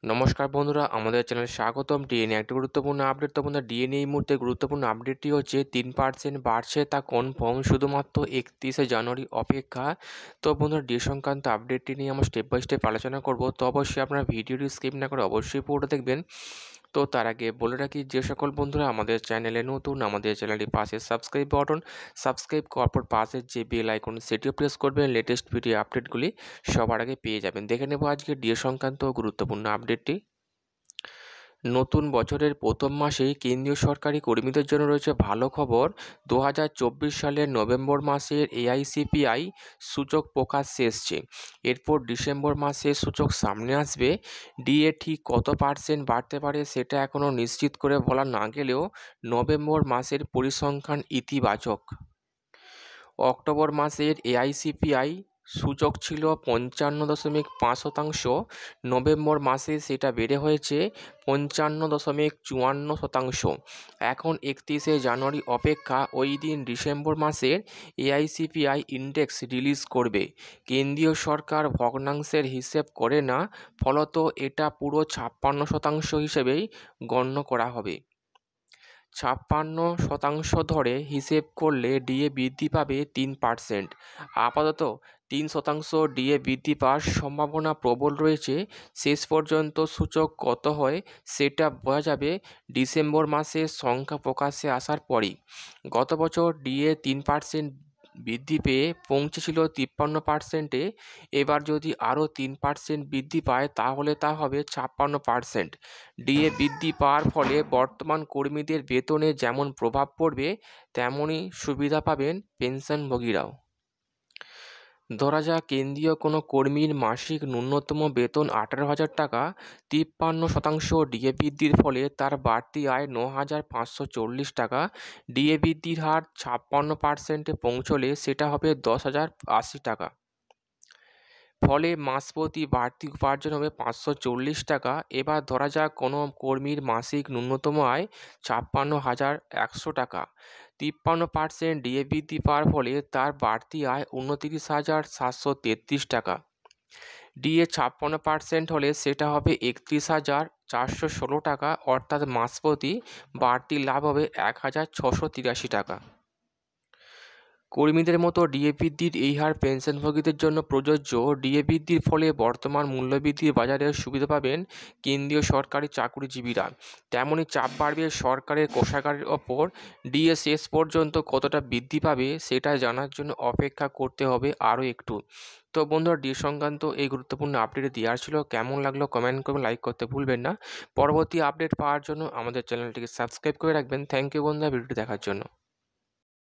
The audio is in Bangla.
নমস্কার বন্ধুরা, আমাদের চ্যানেলে স্বাগতম। ডিএনএ একটি গুরুত্বপূর্ণ আপডেট। তো বন্ধুরা, ডিএনএ এই মুহূর্তে গুরুত্বপূর্ণ আপডেটটি হচ্ছে 3% বাড়ছে, তা কনফার্ম, শুধুমাত্র 31শে জানুয়ারি অপেক্ষা। তো বন্ধুরা, ডিএ সংক্রান্ত আপডেটটি নিয়ে আমরা স্টেপ বাই স্টেপ আলোচনা করব। তো অবশ্যই আপনারা ভিডিওটি স্কিপ না করে অবশ্যই পুরোটা দেখবেন। তো তার আগে বলে রাখি, যে সকল বন্ধুরা আমাদের চ্যানেলে নতুন, আমাদের চ্যানেলটি পাশে সাবস্ক্রাইব করার পর পাশের যে বেল আইকন সেটিও প্রেস করবেন। লেটেস্ট ভিডিও আপডেটগুলি সবার আগে পেয়ে যাবেন। দেখে নেব আজকে ডিএ সংক্রান্ত গুরুত্বপূর্ণ আপডেটটি। নতুন বছরের প্রথম মাসেই কেন্দ্রীয় সরকারি কর্মীদের জন্য রয়েছে ভালো খবর। 2024 সালের নভেম্বর মাসের এআইসিপিআই সূচক প্রকাশ্যে এসছে। এরপর ডিসেম্বর মাসে সূচক সামনে আসবে। ডিএ ঠিক কত পার্সেন্ট বাড়তে পারে সেটা এখনও নিশ্চিত করে বলা না গেলেও নভেম্বর মাসের পরিসংখ্যান ইতিবাচক। অক্টোবর মাসের এআইসিপিআই সূচক ছিল 55.5%। নভেম্বর মাসে সেটা বেড়ে হয়েছে 55.54%। এখন 31শে জানুয়ারি অপেক্ষা। ওই দিন ডিসেম্বর মাসের এআইসিপিআই ইন্ডেক্স রিলিজ করবে। কেন্দ্রীয় সরকার ভগ্নাংশের হিসেব করে না, ফলত এটা পুরো 56% হিসেবেই গণ্য করা হবে। 56% ধরে হিসেব করলে ডিএ বৃদ্ধি পাবে 3%। আপাতত 3% ডিএ বৃদ্ধি পাওয়ার সম্ভাবনা প্রবল রয়েছে। শেষ পর্যন্ত সূচক কত হয় সেটা বোঝা যাবে ডিসেম্বর মাসে সংখ্যা প্রকাশ্যে আসার পরই। গত বছর ডিএ 3% বৃদ্ধি পেয়ে পৌঁছেছিল 53%-এ। এবার যদি আরও 3% বৃদ্ধি পায় তাহলে তা হবে 56%। ডিএ বৃদ্ধি পাওয়ার ফলে বর্তমান কর্মীদের বেতনে যেমন প্রভাব পড়বে, তেমনই সুবিধা পাবেন পেনশনভোগীরাও। ধরা যাক কেন্দ্রীয় কোনো কর্মীর মাসিক ন্যূনতম বেতন 18,000 টাকা। 53% ডিএ বৃদ্ধির ফলে তার বাড়তি আয় 9,540 টাকা। ডিএ বৃদ্ধির হার 56%-এ পৌঁছলে সেটা হবে 10,080 টাকা। ফলে মাসপ্রতি বাড়তি উপার্জন হবে 540 টাকা। এবার ধরা যাক কোনো কর্মীর মাসিক ন্যূনতম আয় 56,100 টাকা। 53% ডিএ বৃদ্ধি পাওয়ার ফলে তার বাড়তি আয় 29,733 টাকা। ডিএ 56% হলে সেটা হবে 31,416 টাকা, অর্থাৎ মাসপ্রতি বাড়তি লাভ হবে 1,683 টাকা। কর্মীদের মতো ডিএ বৃদ্ধির এই হার পেনশনভোগীদের জন্য প্রযোজ্য। ডিএ বৃদ্ধির ফলে বর্তমান মূল্যবৃদ্ধির বাজারে সুবিধা পাবেন কেন্দ্রীয় সরকারি চাকরিজীবীরা। তেমনই চাপ বাড়বে সরকারের কোষাগারের ওপর। ডিএ শেষ পর্যন্ত কতটা বৃদ্ধি পাবে সেটা জানার জন্য অপেক্ষা করতে হবে আরও একটু। তো বন্ধুরা, ডিএ সংক্রান্ত এই গুরুত্বপূর্ণ আপডেট দেওয়ার ছিল। কেমন লাগলো কমেন্ট করবেন, লাইক করতে ভুলবেন না। পরবর্তী আপডেট পাওয়ার জন্য আমাদের চ্যানেলটিকে সাবস্ক্রাইব করে রাখবেন। থ্যাংক ইউ বন্ধুরা ভিডিওটি দেখার জন্য।